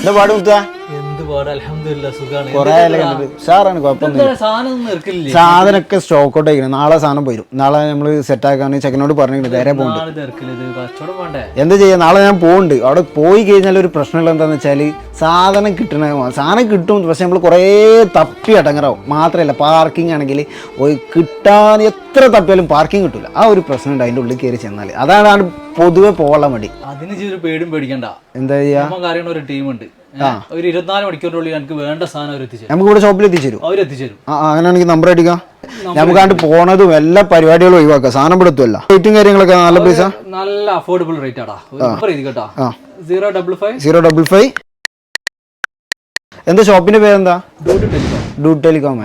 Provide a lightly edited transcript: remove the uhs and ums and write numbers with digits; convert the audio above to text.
എന്താ പാട് മുത്താ? സാധനമൊക്കെ സ്റ്റോക്ക് ഔട്ട് ആയിരിക്കണം. നാളെ സാധനം പോരും. നാളെ നമ്മൾ സെറ്റ് ആക്കാൻ ചെക്കനോട് പറഞ്ഞിട്ടുണ്ട്. നേരെ പോകുന്നുണ്ട്. എന്താ ചെയ്യാ, നാളെ ഞാൻ പോകുന്നുണ്ട്. അവിടെ പോയി കഴിഞ്ഞാൽ ഒരു പ്രശ്നമുള്ള എന്താണെന്ന് വെച്ചാൽ സാധനം സാധനം കിട്ടും, പക്ഷെ നമ്മൾ കുറേ തപ്പി അടങ്ങറാവും. മാത്രമല്ല പാർക്കിംഗ് ആണെങ്കിൽ കിട്ടാൻ എത്ര തപ്പിയാലും പാർക്കിംഗ് കിട്ടില്ല. ആ ഒരു പ്രശ്നമുണ്ട് അതിൻ്റെ ഉള്ളിൽ കയറി ചെന്നാൽ. അതാണ് പൊതുവെ പോകാൻ മടി. അതിന് പേടിയും പേടിക്കണ്ട. എന്താ ചെയ്യാ, ഒരു ടീമുണ്ട്. ഒരു 24 മണിക്കൂറിനുള്ളിൽ എനിക്ക് വേണ്ട സാധനം നമുക്ക് ഇവിടെ ഷോപ്പിൽ എത്തിച്ചേരും. അവരെത്തിച്ചേരും. അങ്ങനെയാണെങ്കിൽ നമ്പർ അടിക്കാം. നമുക്ക് കണ്ട് പോണതും എല്ലാ പരിപാടികളും ഒഴിവാക്കാം. സാധനം പെടുത്തുമല്ല. റേറ്റും കാര്യങ്ങളൊക്കെ നല്ല പൈസ, നല്ല അഫോർഡബിൾ റേറ്റ് ആടാ. 055. എന്താ ഷോപ്പിന്റെ പേരെന്താ? ഡൂട്ട് ടെലികോം.